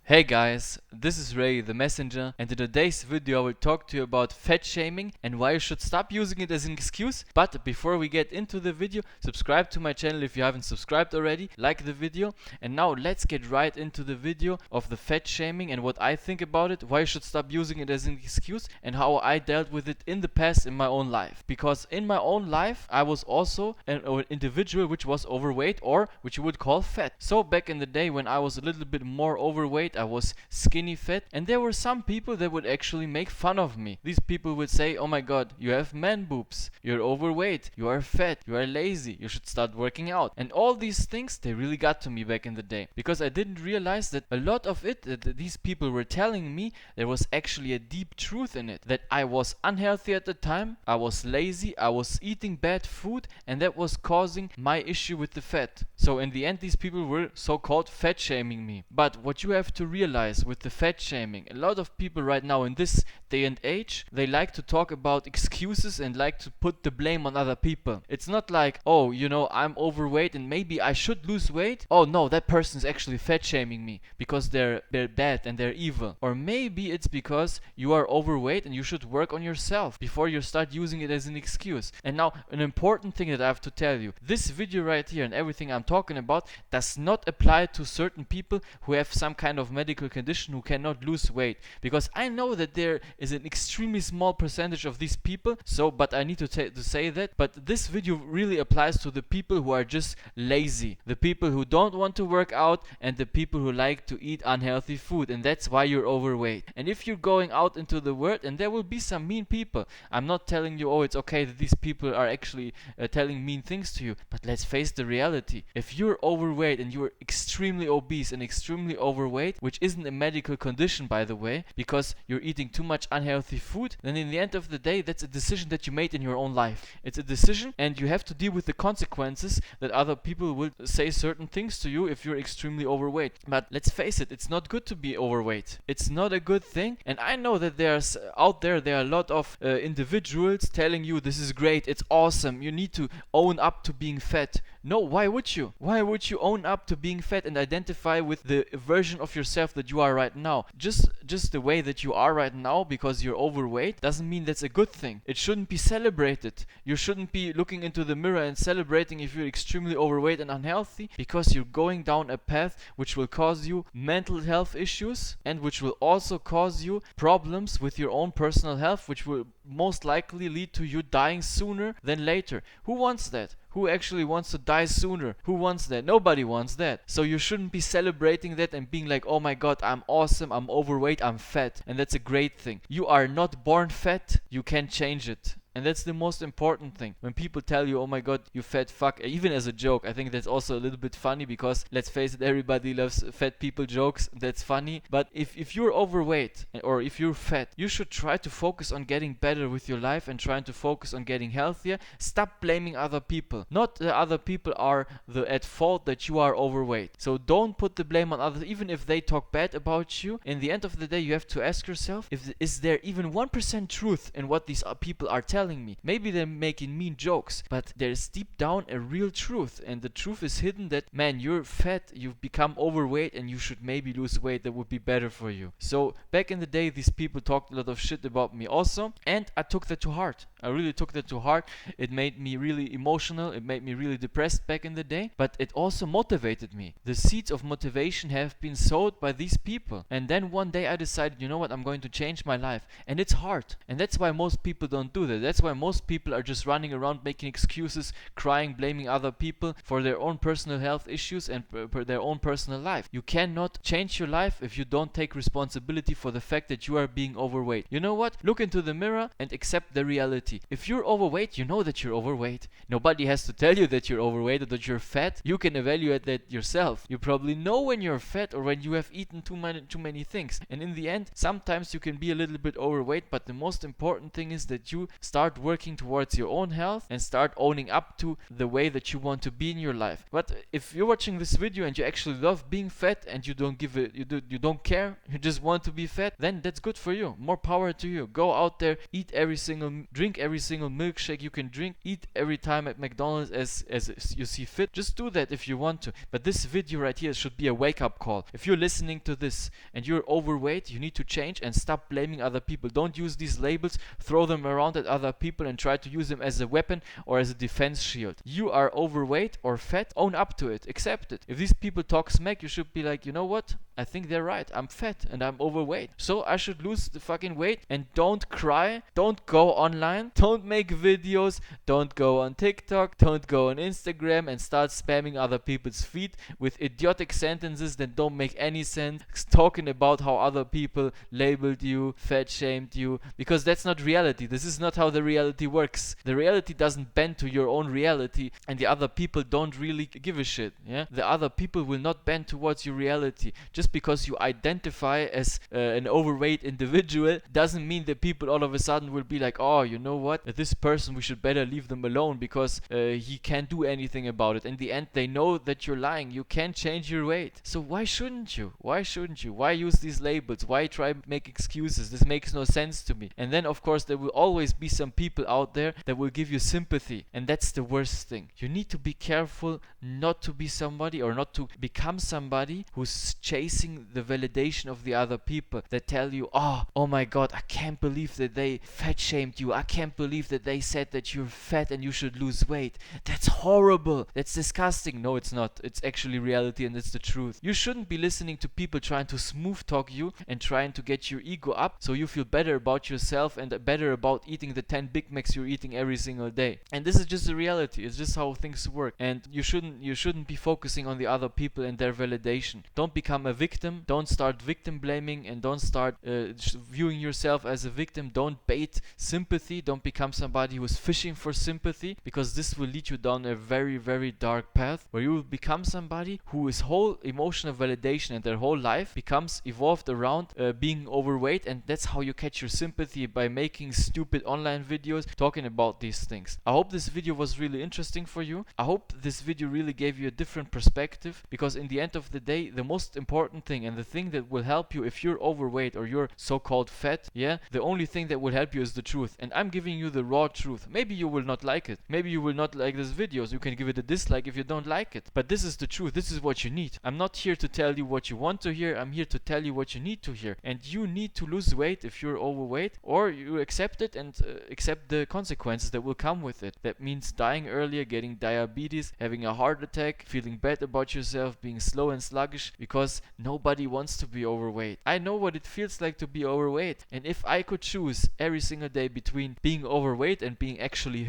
Hey guys, this is Ray the Messenger, and in today's video I will talk to you about fat shaming and why you should stop using it as an excuse. But before we get into the video, subscribe to my channel if you haven't subscribed already, like the video, and now let's get right into the video of the fat shaming and what I think about it, why you should stop using it as an excuse, and how I dealt with it in the past in my own life. Because in my own life I was also an individual which was overweight, or which you would call fat. So back in the day when I was a little bit more overweight, I was skinny fat, and there were some people that would actually make fun of me. These people would say, "Oh my god, you have man boobs, you're overweight, you are fat, you are lazy, you should start working out." And all these things, they really got to me back in the day, because I didn't realize that a lot of it that these people were telling me, there was actually a deep truth in it. That I was unhealthy at the time, I was lazy, I was eating bad food, and that was causing my issue with the fat. So in the end, these people were so-called fat shaming me. But what you have to realize with the fat shaming, a lot of people right now in this day and age, they like to talk about excuses and like to put the blame on other people. It's not like, oh, you know, I'm overweight and maybe I should lose weight. Oh no, that person's actually fat shaming me because they're bad and they're evil. Or maybe it's because you are overweight and you should work on yourself before you start using it as an excuse. And now an important thing that I have to tell you, this video right here and everything I'm talking about does not apply to certain people who have some kind of medical condition who cannot lose weight, because I know that there is an extremely small percentage of these people. So but I need to say that, but this video really applies to the people who are just lazy, the people who don't want to work out, and the people who like to eat unhealthy food, and that's why you're overweight. And if you're going out into the world, and there will be some mean people, I'm not telling you, oh, it's okay that these people are actually telling mean things to you, but let's face the reality. If you're overweight and you're extremely obese and extremely overweight, which isn't a medical condition by the way, because you're eating too much unhealthy food, then in the end of the day, that's a decision that you made in your own life. It's a decision, and you have to deal with the consequences that other people will say certain things to you if you're extremely overweight. But let's face it, it's not good to be overweight. It's not a good thing, and I know that there's out there are a lot of individuals telling you this is great, it's awesome, you need to own up to being fat. No, why would you? Why would you own up to being fat and identify with the version of yourself that you are right now? Just the way that you are right now because you're overweight doesn't mean that's a good thing. It shouldn't be celebrated. You shouldn't be looking into the mirror and celebrating if you're extremely overweight and unhealthy, because you're going down a path which will cause you mental health issues and which will also cause you problems with your own personal health, which will most likely lead to you dying sooner than later. Who wants that? Who actually wants to die sooner? Who wants that? Nobody wants that. So you shouldn't be celebrating that and being like, oh my god, I'm awesome, I'm overweight, I'm fat. And that's a great thing. You are not born fat, you can change it. And that's the most important thing. When people tell you, oh my god, you fat fuck, even as a joke, I think that's also a little bit funny, because let's face it, everybody loves fat people jokes. That's funny. But if you're overweight or if you're fat, you should try to focus on getting better with your life and trying to focus on getting healthier. Stop blaming other people. Not the other people are at fault that you are overweight. So don't put the blame on others, even if they talk bad about you. In the end of the day, you have to ask yourself, is there even 1% truth in what these people are telling me? Maybe they're making mean jokes, but there's deep down a real truth, and the truth is hidden that, man, you're fat, you've become overweight, and you should maybe lose weight. That would be better for you. So back in the day, these people talked a lot of shit about me also, and I took that to heart. I really took that to heart. It made me really emotional, it made me really depressed back in the day, but it also motivated me. The seeds of motivation have been sowed by these people, and then one day I decided, you know what, I'm going to change my life. And it's hard, and that's why most people don't do that. That's why most people are just running around making excuses, crying, blaming other people for their own personal health issues and their own personal life. You cannot change your life if you don't take responsibility for the fact that you are being overweight. You know what? Look into the mirror and accept the reality. If you're overweight, you know that you're overweight. Nobody has to tell you that you're overweight or that you're fat. You can evaluate that yourself. You probably know when you're fat or when you have eaten too many things. And in the end, sometimes you can be a little bit overweight, but the most important thing is that you start start working towards your own health and start owning up to the way that you want to be in your life. But if you're watching this video and you actually love being fat and you don't give it, you don't care, you just want to be fat, then that's good for you. More power to you. Go out there, drink every single milkshake you can drink, eat every time at McDonald's as you see fit. Just do that if you want to. But this video right here should be a wake-up call. If you're listening to this and you're overweight, you need to change and stop blaming other people. Don't use these labels, throw them around at other people and try to use them as a weapon or as a defense shield. You are overweight or fat, own up to it, accept it. If these people talk smack, you should be like, you know what? I think they're right. I'm fat and I'm overweight, so I should lose the fucking weight. And don't cry, don't go online, don't make videos, don't go on TikTok, don't go on Instagram and start spamming other people's feed with idiotic sentences that don't make any sense, talking about how other people labeled you, fat shamed you, because that's not reality. This is not how the reality works. The reality doesn't bend to your own reality, and the other people don't really give a shit. Yeah, the other people will not bend towards your reality. Just because you identify as an overweight individual doesn't mean that people all of a sudden will be like, oh, you know what, this person, we should better leave them alone because he can't do anything about it. In the end, they know that you're lying. You can't change your weight. So why shouldn't you? Why shouldn't you? Why use these labels? Why try to make excuses? This makes no sense to me. And then, of course, there will always be some people out there that will give you sympathy. And that's the worst thing. You need to be careful not to be somebody or not to become somebody who's chasing the validation of the other people that tell you, oh my god, I can't believe that they fat shamed you. I can't believe that they said that you're fat and you should lose weight. That's horrible. That's disgusting. No, it's not. It's actually reality and it's the truth. You shouldn't be listening to people trying to smooth talk you and trying to get your ego up so you feel better about yourself and better about eating the 10 Big Macs you're eating every single day. And this is just the reality. It's just how things work. And you shouldn't be focusing on the other people and their validation. Don't become a victim. Don't start victim blaming and don't start viewing yourself as a victim. Don't bait sympathy. Don't become somebody who's fishing for sympathy, because this will lead you down a very, very dark path where you will become somebody whose whole emotional validation and their whole life becomes evolved around being overweight. And that's how you catch your sympathy, by making stupid online videos talking about these things. I hope this video was really interesting for you. I hope this video really gave you a different perspective, because in the end of the day, the most important thing and the thing that will help you if you're overweight or you're so-called fat, yeah, the only thing that will help you is the truth. And I'm giving you the raw truth. Maybe you will not like it. Maybe you will not like this video. You can give it a dislike if you don't like it. But this is the truth. This is what you need. I'm not here to tell you what you want to hear. I'm here to tell you what you need to hear. And you need to lose weight if you're overweight, or you accept it and accept the consequences that will come with it. That means dying earlier, getting diabetes, having a heart attack, feeling bad about yourself, being slow and sluggish, because nobody wants to be overweight. I know what it feels like to be overweight, and if I could choose every single day between being overweight and being actually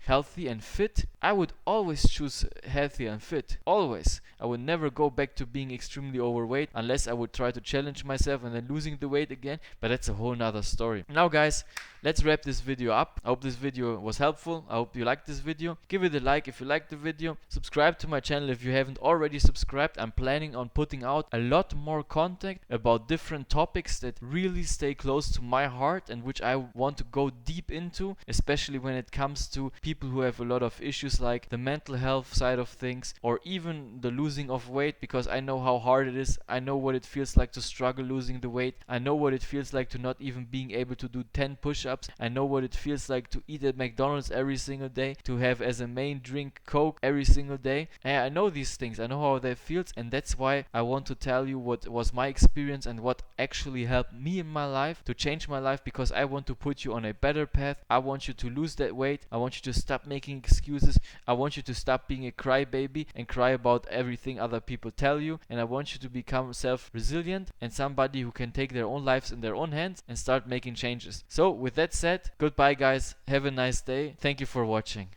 healthy and fit, I would always choose healthy and fit. Always. I would never go back to being extremely overweight unless I would try to challenge myself and then losing the weight again, but that's a whole nother story. Now guys, let's wrap this video up. I hope this video was helpful. I hope you liked this video. Give it a like if you liked the video. Subscribe to my channel if you haven't already subscribed. I'm planning on putting out a lot more content about different topics that really stay close to my heart and which I want to go deep into, especially when it comes to people who have a lot of issues like the mental health side of things, or even the losing of weight, because I know how hard it is. I know what it feels like to struggle losing the weight. I know what it feels like to not even being able to do 10 push-ups. I know what it feels like to eat at McDonald's every single day, to have as a main drink Coke every single day. And I know these things. I know how that feels, and that's why I want to tell you what was my experience and what actually helped me in my life to change my life, because I want to put you on a better path. I want you to lose that weight. I want you to stop making excuses. I want you to stop being a crybaby and cry about everything other people tell you. And I want you to become self-resilient and somebody who can take their own lives in their own hands and start making changes. So with that said, goodbye guys. Have a nice day. Thank you for watching.